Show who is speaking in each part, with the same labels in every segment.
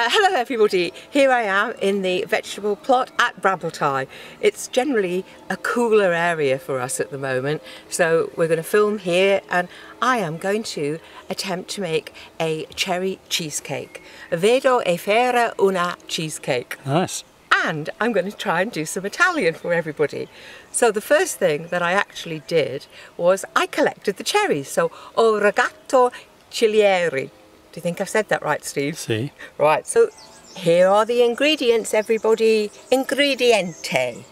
Speaker 1: Hello everybody, here I am in the vegetable plot at Brambletye. It's generally a cooler area for us at the moment, so we're going to film here and I am going to attempt to make a cherry cheesecake. Vedo e fare una cheesecake.
Speaker 2: Nice.
Speaker 1: And I'm going to try and do some Italian for everybody. So the first thing that I actually did was I collected the cherries. So, ho ragato cilieri. Do you think I've said that right, Steve?
Speaker 2: Si.
Speaker 1: Right, so here are the ingredients, everybody. Ingrediente.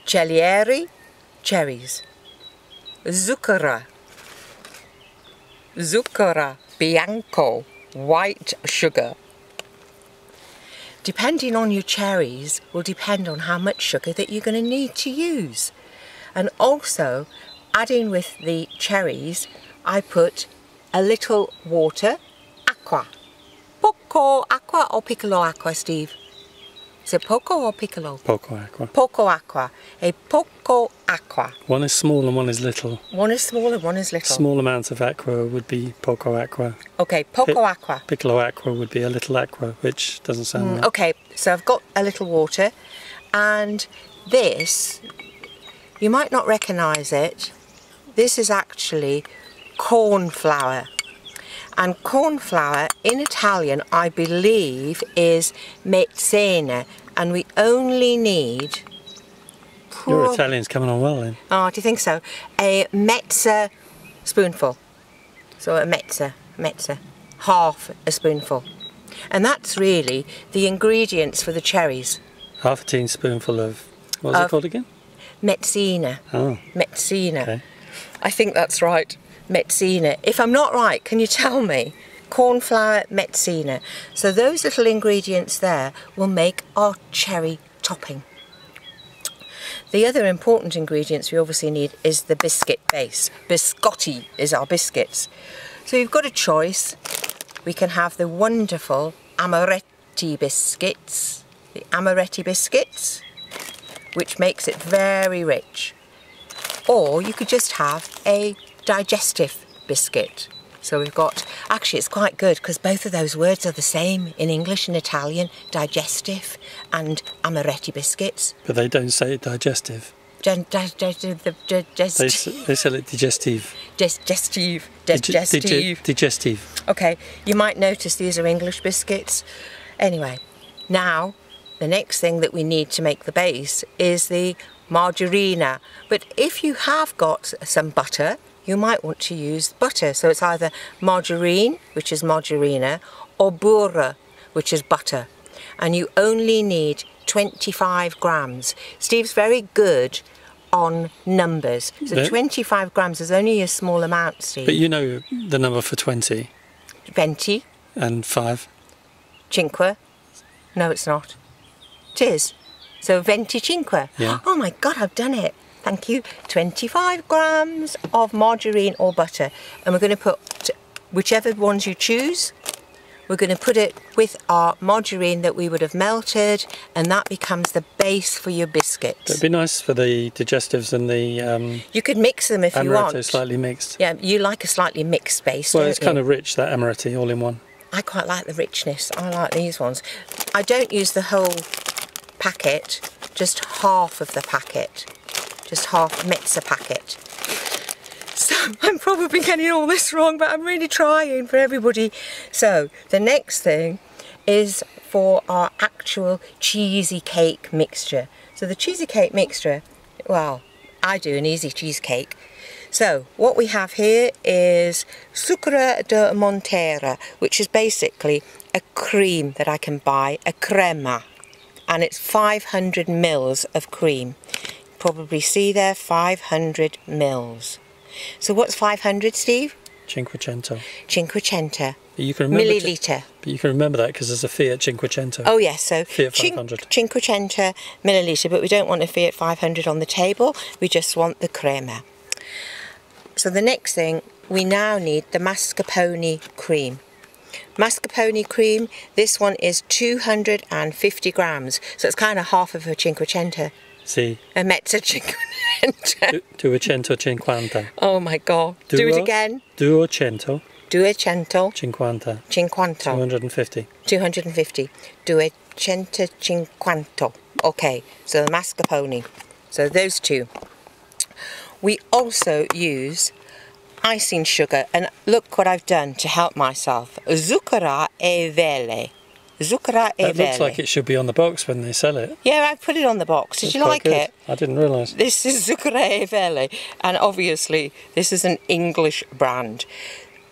Speaker 1: Cilieri, cherries. Zucchero. Zucchero bianco, white sugar. Depending on your cherries will depend on how much sugar that you're going to need to use. And also, adding with the cherries, I put a little water, acqua. Poco acqua or piccolo acqua, Steve? Is it poco or piccolo?
Speaker 2: Poco acqua.
Speaker 1: Poco acqua. A poco acqua.
Speaker 2: One is small and one is little.
Speaker 1: One is small and one is little.
Speaker 2: Small amounts of aqua would be poco aqua.
Speaker 1: Okay, poco acqua.
Speaker 2: Piccolo aqua would be a little aqua, which doesn't sound right.
Speaker 1: Okay, so I've got a little water, and this, you might not recognise it, this is actually cornflour. And cornflour in Italian, I believe, is mezzena, and we only need...
Speaker 2: Your Italian's coming on well then.
Speaker 1: Oh, do you think so? A mezza spoonful. So a mezza, half a spoonful. And that's really the ingredients for the cherries.
Speaker 2: Half a teaspoonful of, what's it called again?
Speaker 1: Mezzina.
Speaker 2: Oh.
Speaker 1: Mezzina.
Speaker 2: Okay.
Speaker 1: I think that's right. Mezzina. If I'm not right, can you tell me? Cornflour, mezzina. So those little ingredients there will make our cherry topping. The other important ingredients we obviously need is the biscuit base. Biscotti is our biscuits. So you've got a choice. We can have the wonderful Amaretti biscuits, the Amaretti biscuits, which makes it very rich. Or you could just have a Digestive biscuit. So we've got, actually it's quite good because both of those words are the same in English and Italian, digestive and Amaretti biscuits.
Speaker 2: But they don't say digestive. They sell it digestive.
Speaker 1: Digestive.
Speaker 2: Digestive.
Speaker 1: Okay, you might notice these are English biscuits. Anyway, now the next thing that we need to make the base is the margarine. But if you have got some butter, you might want to use butter. So it's either margarine, which is margarine, or beurre, which is butter. And you only need 25 grams. Steve's very good on numbers. So 25 grams is only a small amount, Steve.
Speaker 2: But you know the number for 20.
Speaker 1: 20.
Speaker 2: And 5.
Speaker 1: Cinque. No, it's not. It is. So 25.
Speaker 2: Yeah.
Speaker 1: Oh my God, I've done it. Thank you. 25 grams of margarine or butter. And we're going to put whichever ones you choose. We're going to put it with our margarine that we would have melted, and that becomes the base for your biscuits.
Speaker 2: It'd be nice for the digestives and the
Speaker 1: you could mix them if you want.
Speaker 2: Amaretto slightly mixed.
Speaker 1: Yeah, you like a slightly mixed base,
Speaker 2: Well,
Speaker 1: don't
Speaker 2: it's
Speaker 1: you?
Speaker 2: kind of rich, that Amaretti, all in one.
Speaker 1: I quite like the richness. I like these ones. I don't use the whole packet, just half of the packet. Just half mezza packet. So I'm probably getting all this wrong, but I'm really trying for everybody. So the next thing is for our actual cheesecake mixture. So the cheesecake mixture, well, I do an easy cheesecake. So what we have here is sucre de montera, which is basically a cream that I can buy, a crema, and it's 500 mils of cream. Probably see there, 500 mils. So what's 500, Steve?
Speaker 2: Cinquecento.
Speaker 1: Cinquecento.
Speaker 2: You can remember
Speaker 1: milliliter.
Speaker 2: But you can remember that because there's a Fiat Cinquecento.
Speaker 1: Oh yes, so
Speaker 2: Fiat 500.
Speaker 1: Cinquecento milliliter, but we don't want a Fiat 500 on the table. We just want the crema. So the next thing, we now need the mascarpone cream. Mascarpone cream, this one is 250 grams, so it's kind of half of a Cinquecento.
Speaker 2: Sì.
Speaker 1: A mezza Cinquecento.
Speaker 2: 250.
Speaker 1: Oh my God. Do it again.
Speaker 2: 250.
Speaker 1: 250.
Speaker 2: 250.
Speaker 1: 250. 250. Okay, so the mascarpone. So those two. We also use icing sugar, and look what I've done to help myself. Zucchero e vele. Zucchero e vele.
Speaker 2: It looks like it should be on the box when they sell it.
Speaker 1: Yeah, I put it on the box. Did you like it?
Speaker 2: I didn't realise.
Speaker 1: This is Zucchero e vele, and obviously this is an English brand.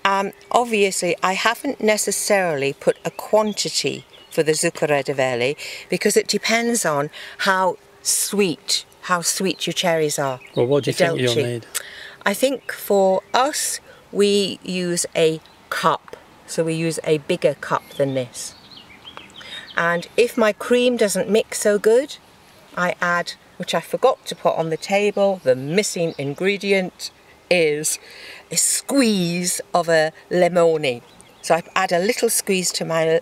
Speaker 1: Obviously, I haven't necessarily put a quantity for the Zucchero di vele because it depends on how sweet your cherries are.
Speaker 2: Well, what do you think you'll need?
Speaker 1: I think for us, we use a cup. So we use a bigger cup than this. And if my cream doesn't mix so good, I add, which I forgot to put on the table, the missing ingredient is a squeeze of a lemone. So I add a little squeeze to my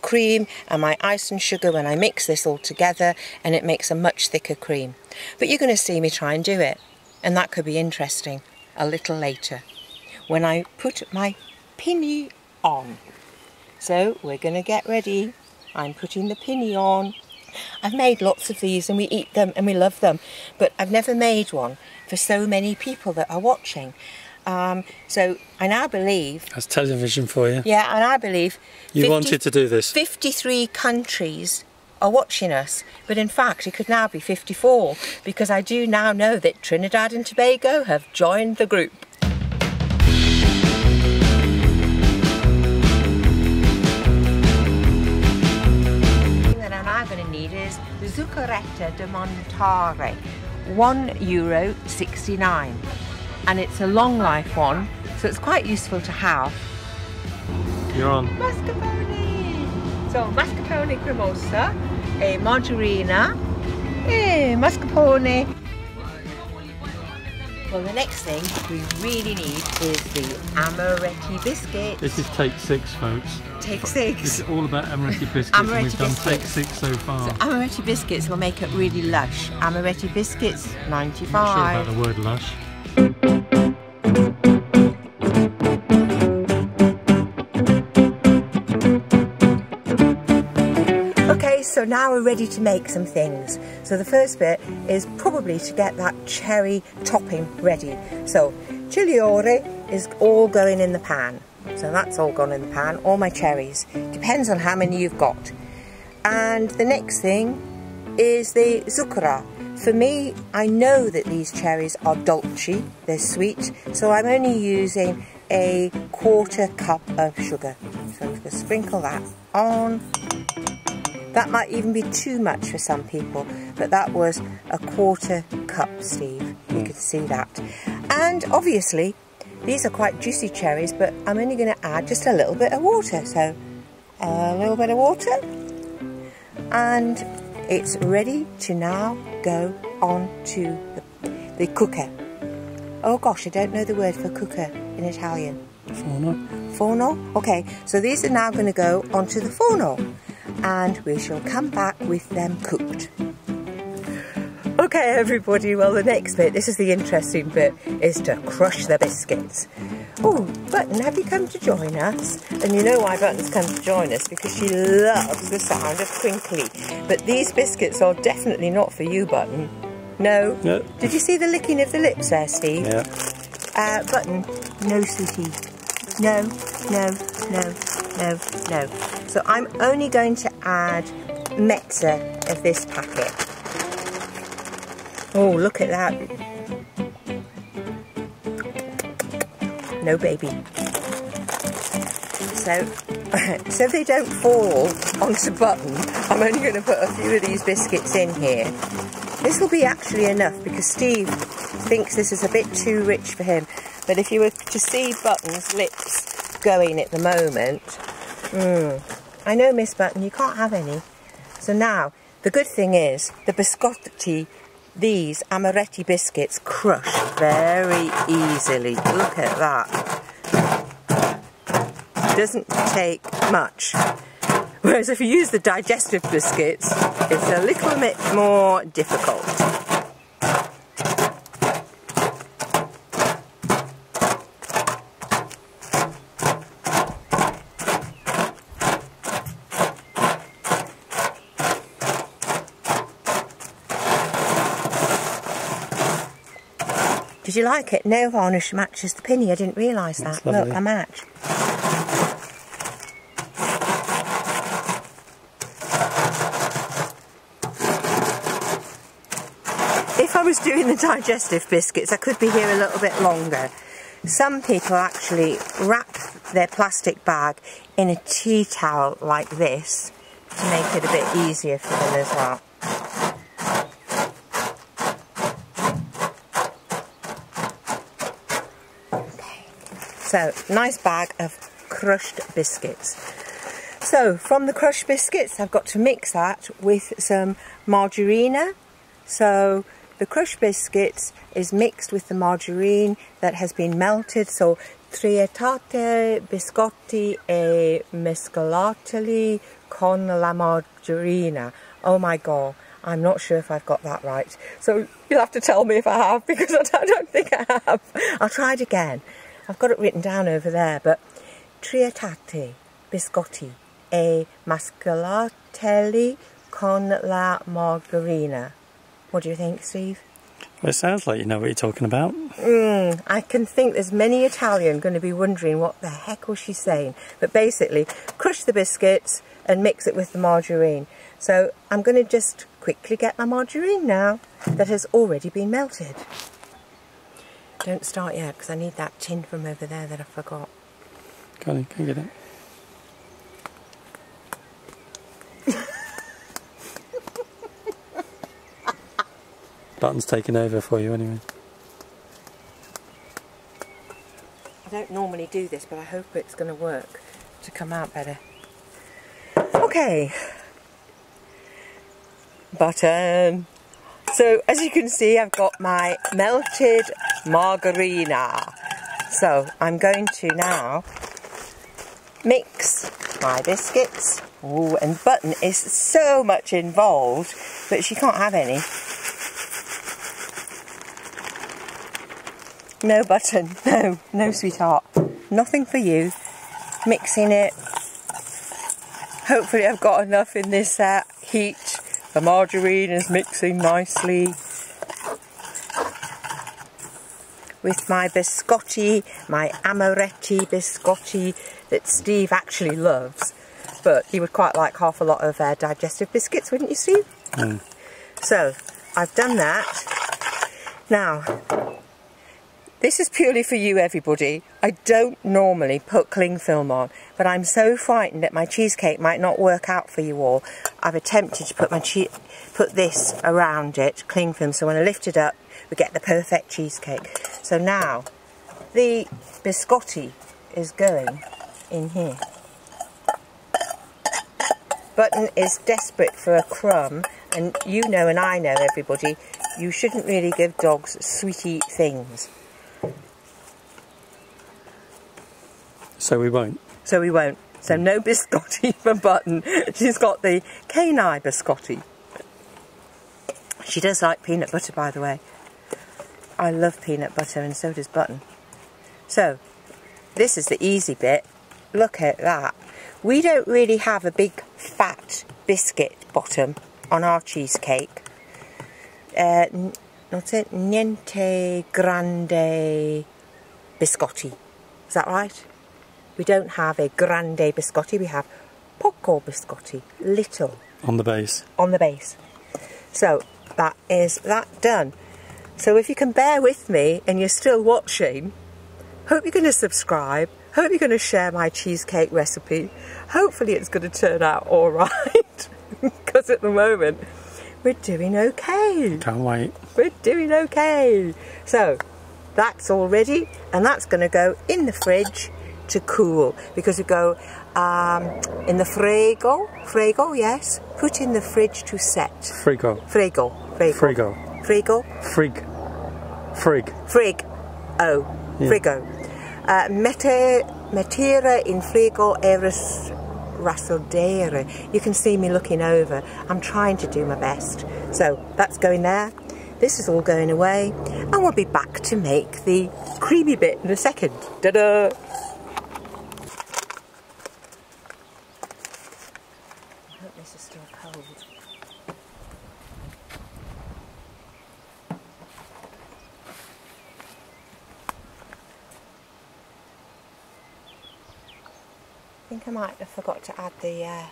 Speaker 1: cream and my ice and sugar when I mix this all together, and it makes a much thicker cream. But you're going to see me try and do it, and that could be interesting a little later when I put my pinny on. So we're going to get ready. I'm putting the pinny on. I've made lots of these and we eat them and we love them, but I've never made one for so many people that are watching. So I now believe...
Speaker 2: That's television for you.
Speaker 1: Yeah, and I believe...
Speaker 2: You wanted to do this.
Speaker 1: 53 countries are watching us, but in fact it could now be 54, because I do now know that Trinidad and Tobago have joined the group. That I'm now going to need is the Zuccheretta de Montare, €1.69. And it's a long life one, so it's quite useful to have.
Speaker 2: You're on.
Speaker 1: Mascarpone! So mascarpone cremosa, e margarina, e mascarpone. Well, the next thing we really need is the Amaretti biscuit.
Speaker 2: This is take 6, folks.
Speaker 1: Take 6.
Speaker 2: This is all about Amaretti biscuits.
Speaker 1: Amaretti
Speaker 2: and we've done take
Speaker 1: biscuits.
Speaker 2: 6 so far.
Speaker 1: So Amaretti biscuits will make it really lush. Amaretti biscuits, 95.
Speaker 2: I'm not sure about the word lush.
Speaker 1: Okay, so so now we're ready to make some things. So the first bit is probably to get that cherry topping ready. So cigliore is all going in the pan. So that's all gone in the pan, all my cherries. Depends on how many you've got. And the next thing is the zucchero. For me, I know that these cherries are dolce, they're sweet, so I'm only using a 1/4 cup of sugar. So I'm going to sprinkle that on. That might even be too much for some people, but that was a 1/4 cup, Steve. You could see that. And obviously, these are quite juicy cherries, but I'm only going to add just a little bit of water. So a little bit of water, and it's ready to now go on to the cooker. Oh gosh, I don't know the word for cooker in Italian.
Speaker 2: Forno.
Speaker 1: Forno? Okay, so these are now going to go onto the forno, and we shall come back with them cooked. Okay everybody, well the next bit, this is the interesting bit, is to crush the biscuits. Oh, Button, have you come to join us? And you know why Button's come to join us, because she loves the sound of crinkly. But these biscuits are definitely not for you, Button. No?
Speaker 2: No.
Speaker 1: Did you see the licking of the lips there, Steve?
Speaker 2: Yeah.
Speaker 1: Button, no sweetie. No, no, no, no, no. So I'm only going to add mezza of this packet. Oh, look at that. No baby. So they don't fall onto Button, I'm only going to put a few of these biscuits in here. This will be actually enough because Steve thinks this is a bit too rich for him. But if you were to see Button's lips going at the moment, I know, Miss Button, you can't have any. So now, the good thing is, the biscotti, these Amaretti biscuits, crush very easily. Look at that. Doesn't take much. Whereas if you use the Digestive biscuits, it's a little bit more difficult. Did you like it? Nail varnish matches the penny. I didn't realise that. Look, a match. If I was doing the Digestive biscuits, I could be here a little bit longer. Some people actually wrap their plastic bag in a tea towel like this to make it a bit easier for them as well. So, nice bag of crushed biscuits. So, from the crushed biscuits, I've got to mix that with some margarine. So, the crushed biscuits is mixed with the margarine that has been melted. So, tritate biscotti e mescolateli con la margarina. Oh my god, I'm not sure if I've got that right. So, you'll have to tell me if I have, because I don't think I have. I'll try it again. I've got it written down over there, but tritate biscotti e mascarpone con la margarina. What do you think, Steve?
Speaker 2: Well, it sounds like you know what you're talking about.
Speaker 1: I can think there's many Italian going to be wondering what the heck was she saying. But basically, crush the biscuits and mix it with the margarine. So I'm going to just quickly get my margarine now that has already been melted. Don't start yet, because I need that tin from over there that I forgot.
Speaker 2: Go on, can you get it? Button's taking over for you anyway.
Speaker 1: I don't normally do this, but I hope it's going to work to come out better. Okay. Button. So, as you can see, I've got my melted margarina. So, I'm going to now mix my biscuits. Ooh, and Button is so much involved, but she can't have any. No, Button, no, sweetheart. Nothing for you. Mixing it. Hopefully I've got enough in this heat. The margarine is mixing nicely with my biscotti, my Amaretti biscotti that Steve actually loves. But he would quite like half a lot of digestive biscuits, wouldn't you, Steve? Mm. So, I've done that. Now, this is purely for you, everybody. I don't normally put cling film on, but I'm so frightened that my cheesecake might not work out for you all. I've attempted to put this around it, cling film, so when I lift it up, we get the perfect cheesecake. So now, the biscotti is going in here. Button is desperate for a crumb, and you know and I know, everybody, you shouldn't really give dogs sweety things.
Speaker 2: So we won't.
Speaker 1: So we won't. So no biscotti for Button. She's got the canine biscotti. She does like peanut butter, by the way. I love peanut butter, and so does Button. So, this is the easy bit. Look at that. We don't really have a big fat biscuit bottom on our cheesecake. What's it? Niente grande biscotti. Is that right? We don't have a grande biscotti. We have poco biscotti. Little.
Speaker 2: On the base. On
Speaker 1: the base. So, that is that done. So if you can bear with me and you're still watching, hope you're going to subscribe. Hope you're going to share my cheesecake recipe. Hopefully it's going to turn out all right. Because at the moment, we're doing okay.
Speaker 2: Can't wait.
Speaker 1: We're doing okay. So, that's all ready. And that's going to go in the fridge to cool. Because we go in the frigo, yes. Put in the fridge to set.
Speaker 2: Frigo.
Speaker 1: Frigo. Frig. Oh, yeah. Frigo. Mettere in frigo e rassodere. You can see me looking over. I'm trying to do my best. So that's going there. This is all going away. And we'll be back to make the creamy bit in a second. Ta-da! I hope this is still cold. I think I might have forgot to add the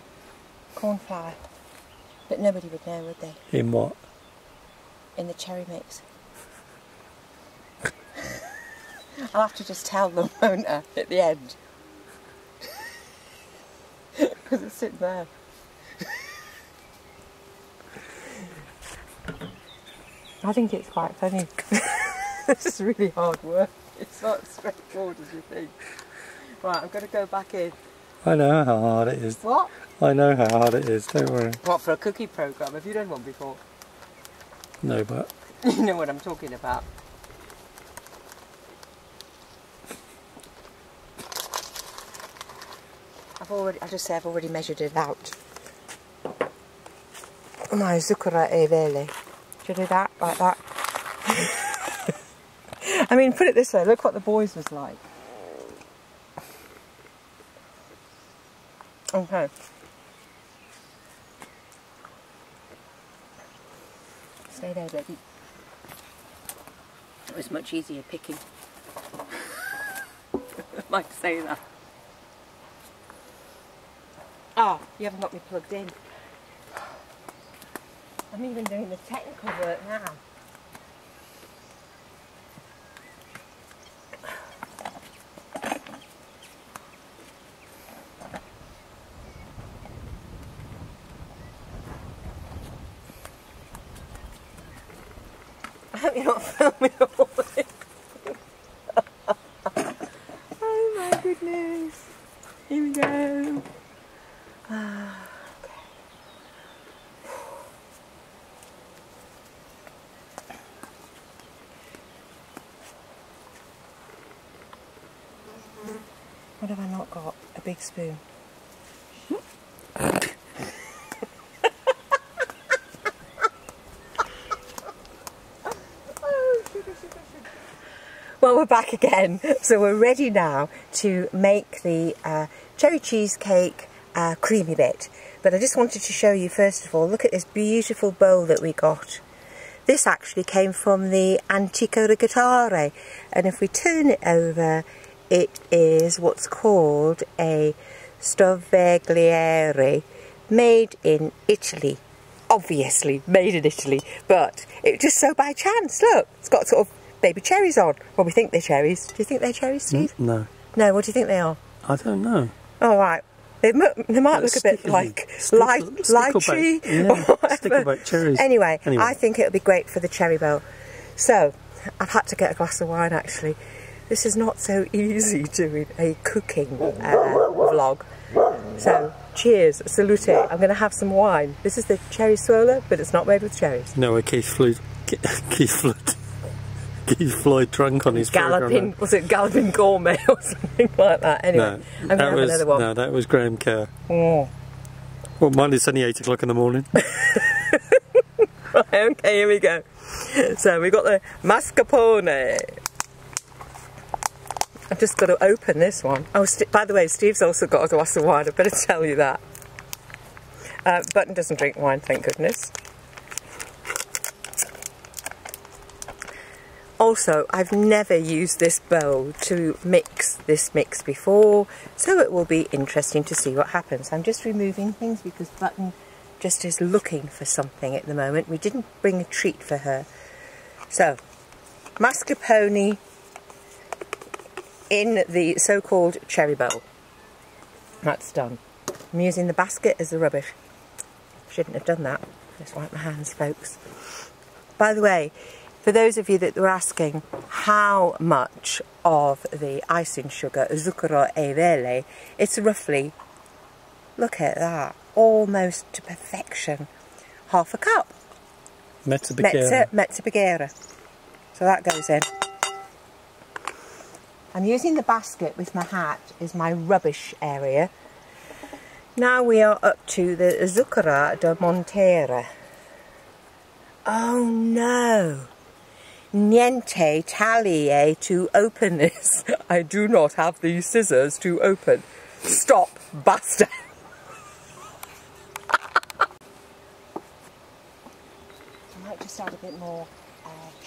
Speaker 1: cornflour, but nobody would know, would they?
Speaker 2: In what?
Speaker 1: In the cherry mix. I'll have to just tell them, won't I, at the end? Because it's sitting there. I think it's quite funny. This is really hard work. It's not as straightforward as you think. Right, I'm going to go back in.
Speaker 2: I know how hard it is.
Speaker 1: What?
Speaker 2: I know how hard it is, don't worry.
Speaker 1: What, for a cookie programme? Have you done one before?
Speaker 2: No, but...
Speaker 1: You know what I'm talking about. I've already measured it out. My zucchero è vele. Should I do that, like that? I mean, put it this way, look what the boys was like. Okay. Stay there, baby. It was much easier picking. I'd like to say that. Ah, you haven't got me plugged in. I'm even doing the technical work now. I hope you're not filming all this. Oh my goodness. Here we go. Okay. What have I not got? A big spoon. Well, we're back again, so we're ready now to make the cherry cheesecake creamy bit. But I just wanted to show you, first of all, look at this beautiful bowl that we got. This actually came from the Antico Rigatore, and if we turn it over, it is what's called a Stovegliere, made in Italy. Obviously made in Italy, but it just so by chance, look, it's got sort of baby cherries on. Well, we think they're cherries. Do you think they're cherries, Steve?
Speaker 2: No.
Speaker 1: No, what do you think they are?
Speaker 2: I don't know.
Speaker 1: All right. They might look a bit like lychee or whatever.
Speaker 2: Cherries.
Speaker 1: Anyway, I think it'll be great for the cherry bowl. So, I've had to get a glass of wine actually. This is not so easy doing a cooking vlog. So, cheers, salute. I'm going to have some wine. This is the cherry swirler, but it's not made with cherries.
Speaker 2: No, Keith Floyd drunk on his
Speaker 1: Galloping, was it Galloping Gourmet or something like that? Anyway,
Speaker 2: no,
Speaker 1: I'm going to have another one.
Speaker 2: No, that was Graham Kerr.
Speaker 1: Oh.
Speaker 2: Well, mine is only 8 o'clock in the morning.
Speaker 1: Right, okay, here we go. So we've got the mascarpone. I've just got to open this one. Oh, by the way, Steve's also got a glass of wine, I better tell you that. Button doesn't drink wine, thank goodness. Also, I've never used this bowl to mix this mix before, so it will be interesting to see what happens. I'm just removing things because Button just is looking for something at the moment. We didn't bring a treat for her. So, mascarpone in the so-called cherry bowl. That's done. I'm using the basket as the rubbish. Shouldn't have done that. Just wipe my hands, folks. By the way, for those of you that were asking how much of the icing sugar, zucchero e vele, it's roughly, look at that, almost to perfection, half a cup.
Speaker 2: Mezza bicchiere.
Speaker 1: So that goes in. I'm using the basket with my hat as my rubbish area. Now we are up to the zucchero da Montera. Oh no! Niente taglie to open this. I do not have these scissors to open. Stop, basta. I might just add a bit more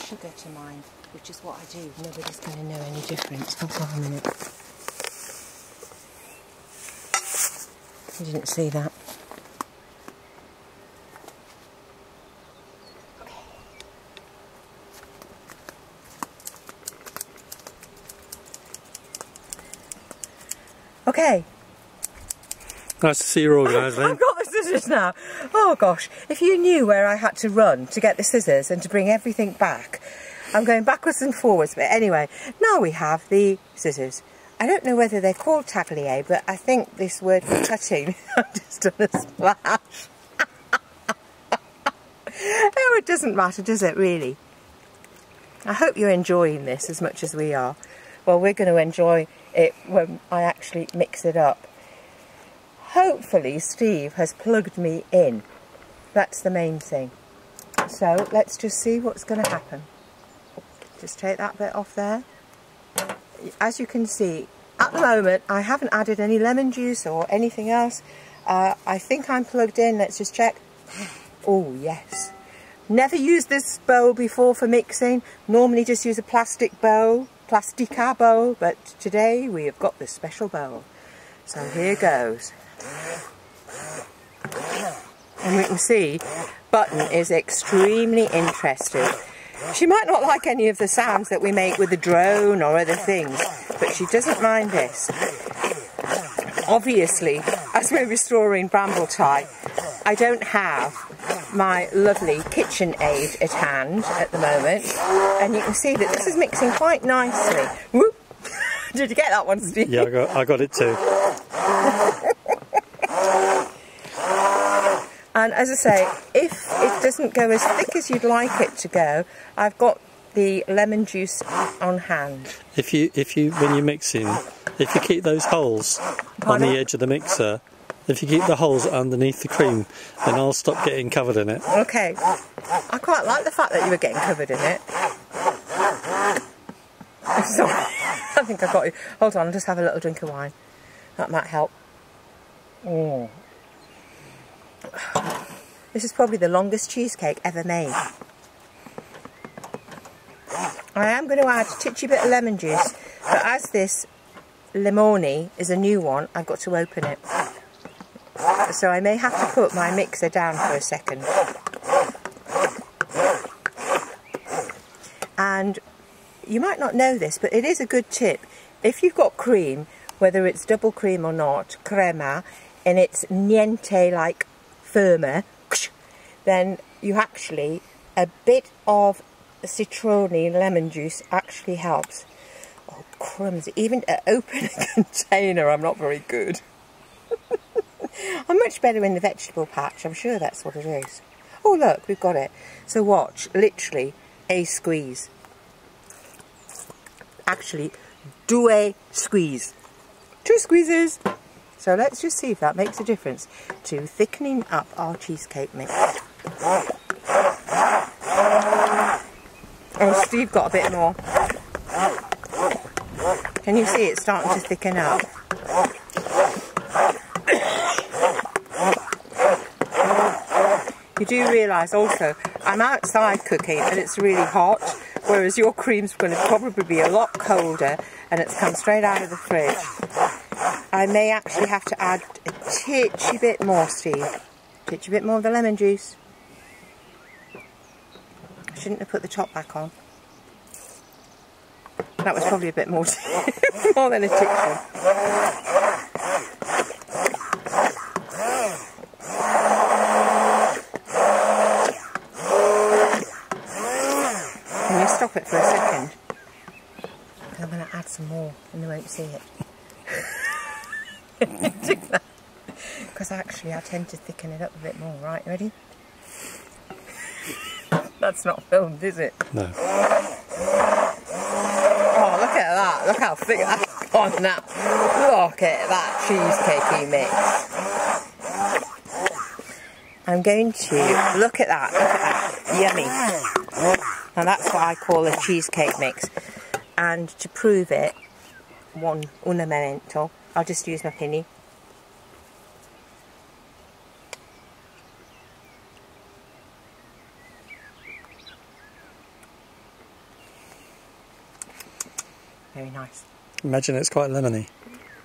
Speaker 1: sugar to mine, which is what I do. Nobody's going to know any difference. Hold on a minute. You didn't see that. Okay.
Speaker 2: Nice to see you're organised, then.
Speaker 1: I've got the scissors now. Oh gosh, if you knew where I had to run to get the scissors and to bring everything back. I'm going backwards and forwards, but anyway, now we have the scissors. I don't know whether they're called taglier, but I think this word for cutting, I've just done a splash. Oh, it doesn't matter, does it, really? I hope you're enjoying this as much as we are. Well, we're going to enjoy it when I actually mix it up. Hopefully Steve has plugged me in. That's the main thing. So let's just see what's going to happen. Just take that bit off there. As you can see, at the moment I haven't added any lemon juice or anything else. I think I'm plugged in. Let's just check. Oh yes. Never used this bowl before for mixing. Normally just use a plastic bowl. Plastica bowl, but today we have got this special bowl. So here goes. And we can see Button is extremely interested. She might not like any of the sounds that we make with the drone or other things, but she doesn't mind this. Obviously, as we're restoring Brambletye, I don't have my lovely kitchen aid at hand at the moment, and you can see that this is mixing quite nicely. Whoop! Did you get that one, Steve?
Speaker 2: Yeah, I got it too.
Speaker 1: And as I say, if it doesn't go as thick as you'd like it to go, I've got the lemon juice on hand.
Speaker 2: If you when you're mixing, if you keep those holes on the edge of the mixer, if you keep the holes underneath the cream, then I'll stop getting covered in it.
Speaker 1: Okay. I quite like the fact that you were getting covered in it. Sorry, I think I got you. Hold on, I'll just have a little drink of wine. That might help. Oh. This is probably the longest cheesecake ever made. I am going to add a titchy bit of lemon juice, but as this limone is a new one, I've got to open it. So I may have to put my mixer down for a second. And you might not know this, but it is a good tip. If you've got cream, whether it's double cream or not, crema, and it's niente like firmer, then you actually, a bit of citrone lemon juice actually helps. Oh crumbs, even to open a container I'm not very good. I'm much better in the vegetable patch, I'm sure that's what it is. Oh look, we've got it. So watch, literally a squeeze. Actually, due squeeze. 2 squeezes. So let's just see if that makes a difference to thickening up our cheesecake mix. Oh, Steve got a bit more. Can you see it starting to thicken up? You do realise also, I'm outside cooking and it's really hot, whereas your cream's going to probably be a lot colder and it's come straight out of the fridge. I may actually have to add a titchy bit more, Steve. Titchy bit more of the lemon juice. I shouldn't have put the top back on. That was probably a bit more, more than a titchy. Can you stop it for a second? Because I'm going to add some more and they won't see it. Because actually I tend to thicken it up a bit more. Right, ready? That's not filmed, is it?
Speaker 2: No.
Speaker 1: Oh, look at that. Look how thick that's gone now. Look at that cheesecakey mix. I'm going to, look at that. Yummy. Now that's what I call a cheesecake mix. And to prove it, un momento, I'll just use my pinny. Very nice.
Speaker 2: Imagine it's quite lemony.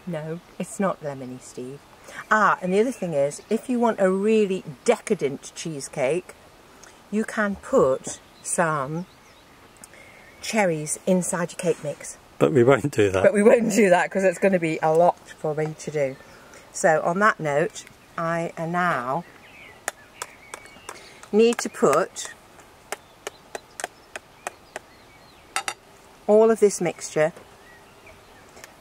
Speaker 1: No, it's not lemony, Steve. Ah, and the other thing is, if you want a really decadent cheesecake, you can put some cherries inside your cake mix.
Speaker 2: But we won't do that.
Speaker 1: But we won't do that because it's going to be a lot for me to do. So on that note, I now need to put all of this mixture,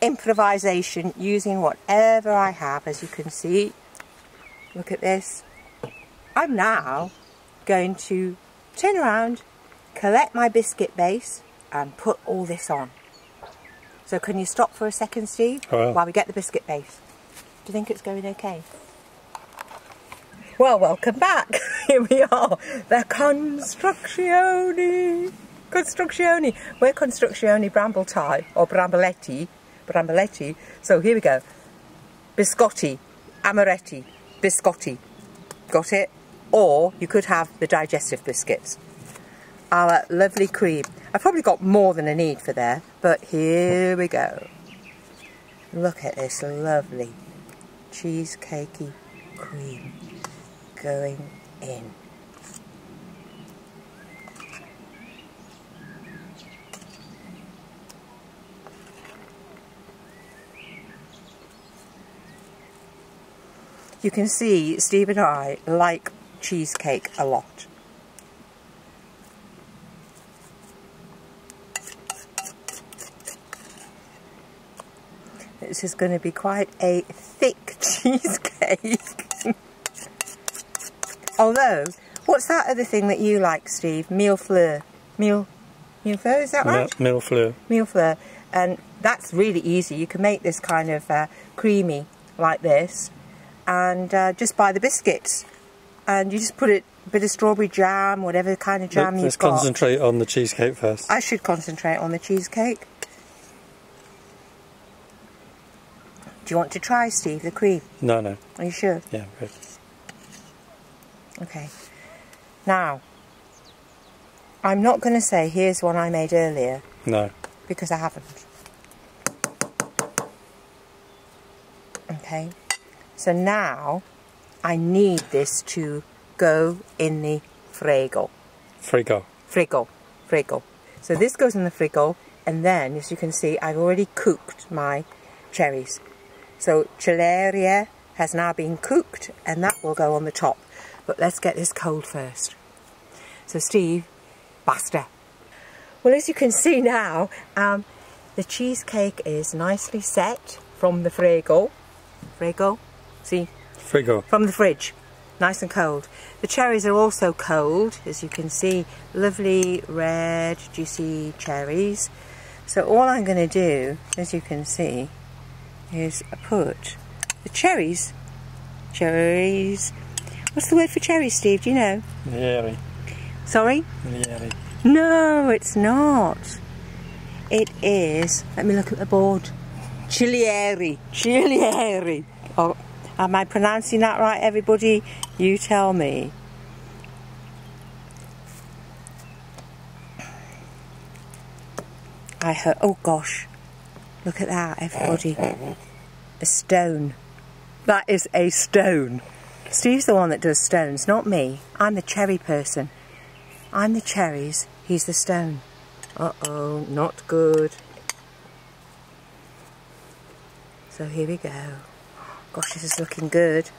Speaker 1: improvisation, using whatever I have, as you can see. Look at this. I'm now going to turn around, collect my biscuit base and put all this on. So can you stop for a second, Steve, while we get the biscuit base? Do you think it's going okay? Well, welcome back. Here we are, the Construccione. We're Construccione Brambletye, or Brambletye. So here we go. Biscotti, Amaretti, Biscotti. Got it? Or you could have the Digestive biscuits. Our lovely cream. I've probably got more than I need for there, but here we go. Look at this lovely cheesecakey cream going in. You can see Steve and I like cheesecake a lot. This is going to be quite a thick cheesecake. Although, what's that other thing that you like, Steve? Millefleur. Millefleur, is that right?
Speaker 2: Millefleur.
Speaker 1: Millefleur. And that's really easy. You can make this kind of creamy like this. And just buy the biscuits. And you just put a bit of strawberry jam, whatever kind of jam you've got.
Speaker 2: Let's concentrate on the cheesecake first.
Speaker 1: I should concentrate on the cheesecake. Do you want to try, Steve, the cream?
Speaker 2: No, no.
Speaker 1: Are you sure?
Speaker 2: Yeah, good.
Speaker 1: Okay. Now, I'm not going to say here's one I made earlier.
Speaker 2: No.
Speaker 1: Because I haven't. Okay. So now, I need this to go in the frigo.
Speaker 2: Frigo.
Speaker 1: Frigo. Frigo. So this goes in the frigo, and then, as you can see, I've already cooked my cherries. So Celleria has now been cooked, and that will go on the top. But let's get this cold first. So Steve, basta. Well, as you can see now, the cheesecake is nicely set from the frigo. Frigo? See?
Speaker 2: Frigo.
Speaker 1: From the fridge. Nice and cold. The cherries are also cold, as you can see. Lovely red, juicy cherries. So all I'm going to do, as you can see, is put the cherries. What's the word for cherries, Steve? Do you know?
Speaker 2: Nieri.
Speaker 1: Sorry?
Speaker 2: Nieri.
Speaker 1: No, it's not. It is, let me look at the board. Chilieri. Chilieri. Oh, am I pronouncing that right, everybody? You tell me. I heard, oh gosh. Look at that, everybody. A stone. That is a stone. Steve's the one that does stones, not me. I'm the cherry person. I'm the cherries, he's the stone. Uh-oh, not good. So here we go. Gosh, this is looking good.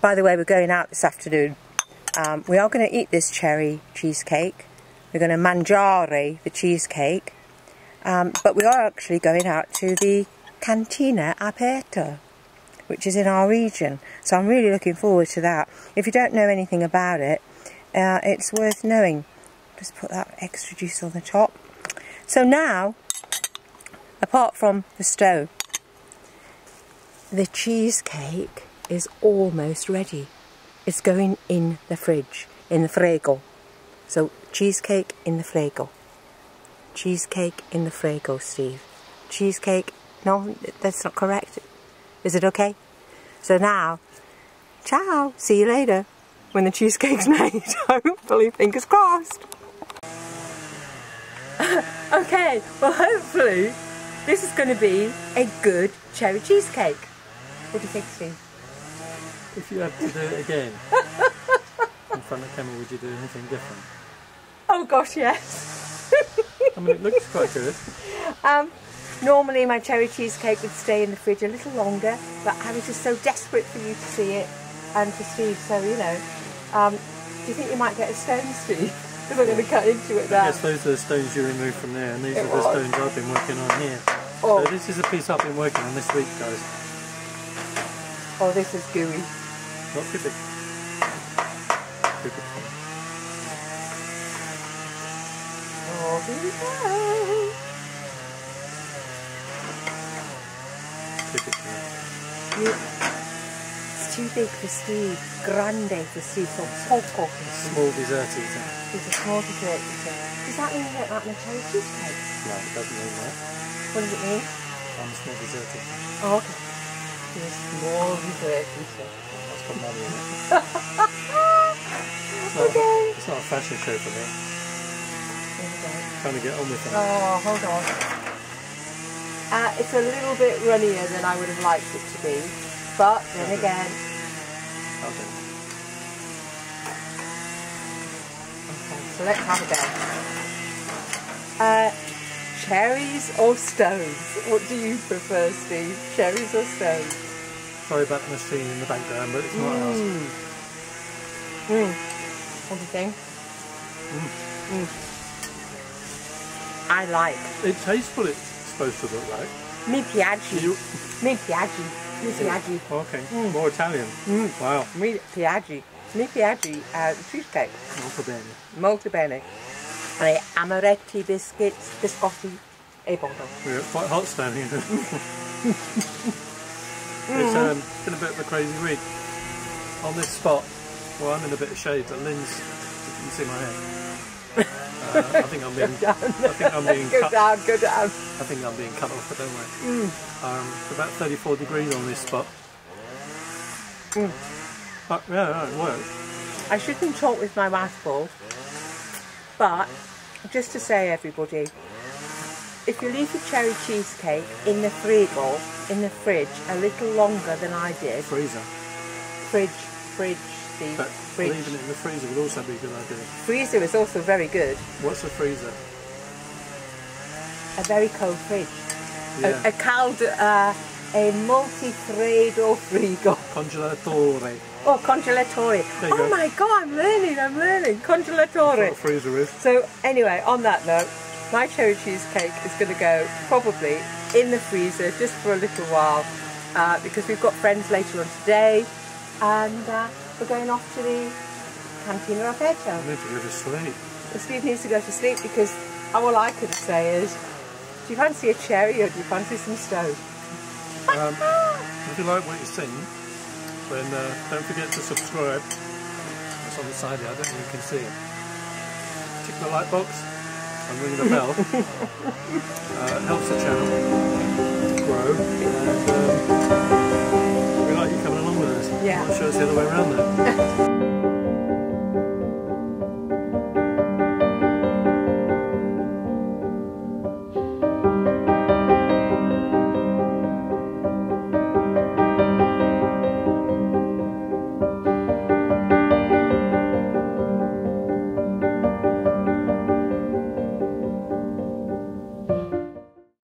Speaker 1: By the way, we're going out this afternoon. We are going to eat this cherry cheesecake. We're going to mangiare the cheesecake. But we are actually going out to the Cantina Aperta, which is in our region. So I'm really looking forward to that. If you don't know anything about it, it's worth knowing. Just put that extra juice on the top. So now, apart from the stone, the cheesecake is almost ready. It's going in the fridge, in the frigo. So cheesecake in the frigo. Cheesecake in the frigo, Steve. Cheesecake, no, that's not correct. Is it okay? So now, ciao, see you later when the cheesecake's made. Hopefully, fingers crossed. Okay, well hopefully this is going to be a good cherry cheesecake. What do you think, Steve?
Speaker 2: If you had to do it again in front of the camera, would you do anything different?
Speaker 1: Oh gosh, yes.
Speaker 2: I mean, it looks quite good.
Speaker 1: Normally my cherry cheesecake would stay in the fridge a little longer, but I was just so desperate for you to see it and for Steve, so you know. Do you think you might get a stone, Steve? Because I'm going to cut into it now.
Speaker 2: I guess those are the stones you removed from there, and these are the stones I've been working on here.
Speaker 1: Oh.
Speaker 2: So this is a piece I've been working on this week, guys.
Speaker 1: Oh, this is gooey.
Speaker 2: Not too big. Too big.
Speaker 1: Oh, here we go.
Speaker 2: Too big for me.
Speaker 1: It's too big for Steve. Grande for Steve. So poco.
Speaker 2: Small dessert eater.
Speaker 1: It's a small dessert eater. Does that mean that like a cherry cheesecake?
Speaker 2: No, it doesn't mean that.
Speaker 1: What does it mean?
Speaker 2: I'm a small dessert eater.
Speaker 1: Oh, okay. You're a small dessert eater.
Speaker 2: That's got money in it.
Speaker 1: Okay.
Speaker 2: It's not a fashion show for me.
Speaker 1: Here we go.
Speaker 2: Trying to get on with it.
Speaker 1: Oh, hold on. It's a little bit runnier than I would have liked it to be, but then again.
Speaker 2: Okay.
Speaker 1: Okay, so let's have a go. Cherries or stones? What do you prefer, Steve? Cherries or stones?
Speaker 2: Sorry about the machine in the background, but it's not ours.
Speaker 1: What do you think? I like.
Speaker 2: It tastes what it's supposed to look like.
Speaker 1: Mi piace. Mi piace. Mi piace.
Speaker 2: Okay, more Italian. Wow.
Speaker 1: Mi piace. Mi piace cheesecake.
Speaker 2: Molto bene.
Speaker 1: Molto bene. And Amaretti biscuits, biscotti e botto.
Speaker 2: Yeah, it's quite hot standing here. It's been a bit of a crazy week. On this spot, well, I'm in a bit of shade, but Lynn's, you can see my hair. I think I'm being,
Speaker 1: go down.
Speaker 2: I think I'm being cut off, but don't worry. It's about 34 degrees on this spot. Yeah, it works.
Speaker 1: I shouldn't talk with my mouth full, but just to say, everybody, if you leave your cherry cheesecake in the fridge a little longer than I did.
Speaker 2: Freezer.
Speaker 1: Fridge, Steve.
Speaker 2: But
Speaker 1: fridge.
Speaker 2: leaving it in the freezer would also be a good idea.
Speaker 1: Freezer is also very good.
Speaker 2: What's a freezer?
Speaker 1: A very cold fridge.
Speaker 2: Yeah.
Speaker 1: A multi-freddo frigo.
Speaker 2: Congelatore.
Speaker 1: Oh, congelatore. Oh my God, I'm learning. Congelatore.
Speaker 2: That's what a freezer is.
Speaker 1: So anyway, on that note, my cherry cheesecake is going to go probably in the freezer just for a little while because we've got friends later on today and we're going off to the Cantina Aperto.
Speaker 2: I need to go to sleep.
Speaker 1: Steve needs to go to sleep because all I could say is, do you fancy a cherry or do you fancy some stone?
Speaker 2: If you like what you see, then don't forget to subscribe. It's on the side here, I don't think you can see it. Tick the like box and ring the bell. It helps the channel grow. And we like you coming along with us.
Speaker 1: Yeah.
Speaker 2: I'm sure it's the other way around there.